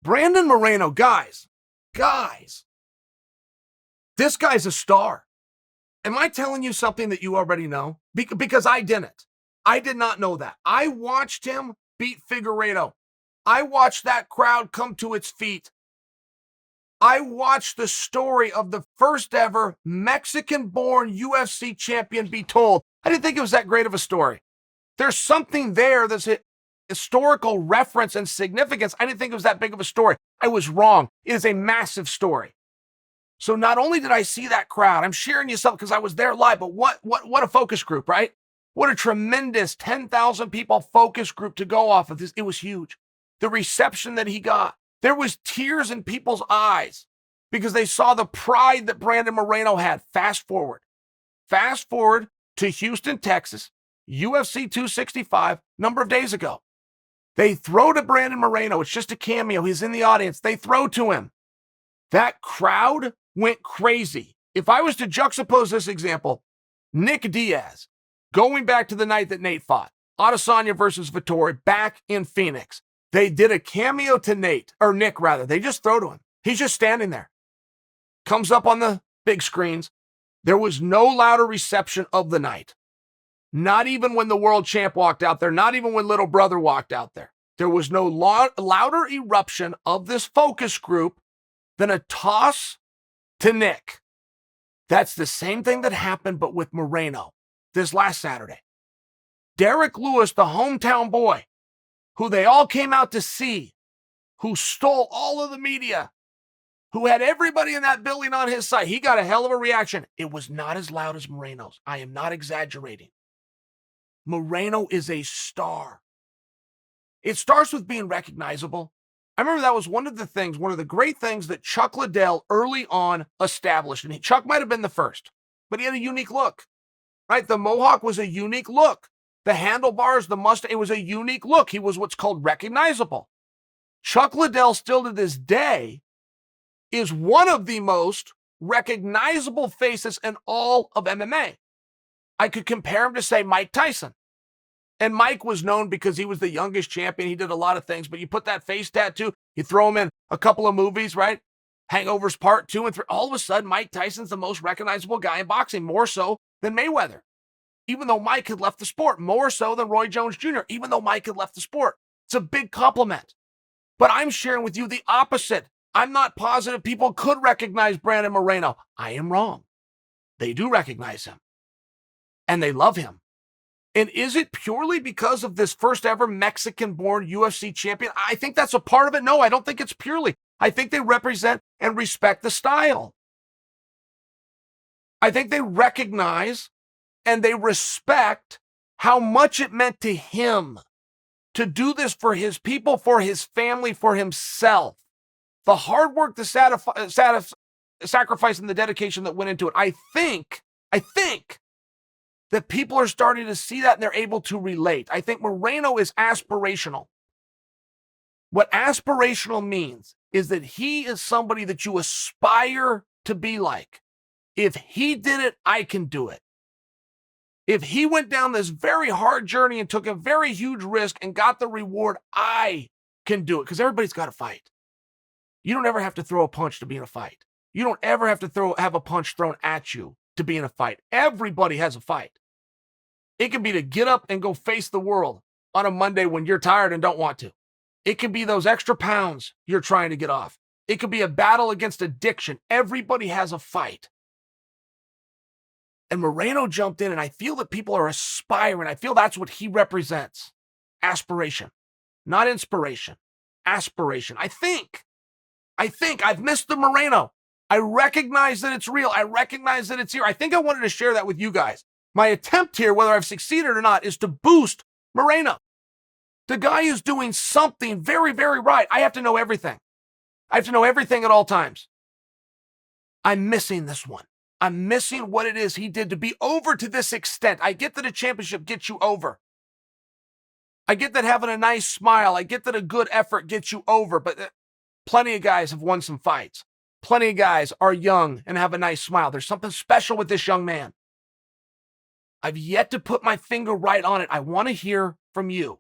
Brandon Moreno, guys, this guy's a star. Am I telling you something that you already know? Because I didn't. I did not know that. I watched him beat Figueiredo. I watched that crowd come to its feet. I watched the story of the first ever Mexican-born UFC champion be told. I didn't think it was that great of a story. There's something there that's a historical reference and significance. I didn't think it was that big of a story. I was wrong. It is a massive story. So not only did I see that crowd, I'm sharing you something because I was there live, but what a focus group, right? What a tremendous 10,000 people focus group to go off of this. It was huge. The reception that he got, there was tears in people's eyes because they saw the pride that Brandon Moreno had. Fast forward to Houston, Texas, UFC 265, number of days ago. They throw to Brandon Moreno. It's just a cameo. He's in the audience. They throw to him. That crowd went crazy. If I was to juxtapose this example, Nick Diaz, going back to the night that Nate fought, Adesanya versus Vettori back in Phoenix. They did a cameo to Nick. They just throw to him. He's just standing there. Comes up on the big screens. There was no louder reception of the night. Not even when the world champ walked out there. Not even when little brother walked out there. There was no louder eruption of this focus group than a toss to Nick. That's the same thing that happened, but with Moreno this last Saturday. Derek Lewis, the hometown boy, who they all came out to see, who stole all of the media, who had everybody in that building on his side. He got a hell of a reaction. It was not as loud as Moreno's. I am not exaggerating. Moreno is a star. It starts with being recognizable. I remember that was one of the great things that Chuck Liddell early on established. And Chuck might have been the first, but he had a unique look, right? The Mohawk was a unique look. The handlebars, the mustache, it was a unique look. He was what's called recognizable. Chuck Liddell still to this day is one of the most recognizable faces in all of MMA. I could compare him to, say, Mike Tyson. And Mike was known because he was the youngest champion. He did a lot of things, but you put that face tattoo, you throw him in a couple of movies, right? Hangovers Part 2 and 3. All of a sudden, Mike Tyson's the most recognizable guy in boxing, more so than Mayweather. Even though Mike had left the sport, more so than Roy Jones Jr., even though Mike had left the sport. It's a big compliment. But I'm sharing with you the opposite. I'm not positive people could recognize Brandon Moreno. I am wrong. They do recognize him. And they love him. And is it purely because of this first ever Mexican-born UFC champion? I think that's a part of it. No, I don't think it's purely. I think they represent and respect the style. I think they recognize and they respect how much it meant to him to do this for his people, for his family, for himself. The hard work, the sacrifice, and the dedication that went into it. I think that people are starting to see that and they're able to relate. I think Moreno is aspirational. What aspirational means is that he is somebody that you aspire to be like. If he did it, I can do it. If he went down this very hard journey and took a very huge risk and got the reward, I can do it. Because everybody's got to fight. You don't ever have to throw a punch to be in a fight. You don't ever have to have a punch thrown at you to be in a fight. Everybody has a fight. It can be to get up and go face the world on a Monday when you're tired and don't want to. It can be those extra pounds you're trying to get off. It could be a battle against addiction. Everybody has a fight. And Moreno jumped in, and I feel that people are aspiring. I feel that's what he represents. Aspiration. Not inspiration. Aspiration. I think I've missed the Moreno. I recognize that it's real. I recognize that it's here. I think I wanted to share that with you guys. My attempt here, whether I've succeeded or not, is to boost Moreno. The guy is doing something very, very right. I have to know everything. I have to know everything at all times. I'm missing this one. I'm missing what it is he did to be over to this extent. I get that a championship gets you over. I get that having a nice smile. I get that a good effort gets you over. But plenty of guys have won some fights. Plenty of guys are young and have a nice smile. There's something special with this young man. I've yet to put my finger right on it. I want to hear from you.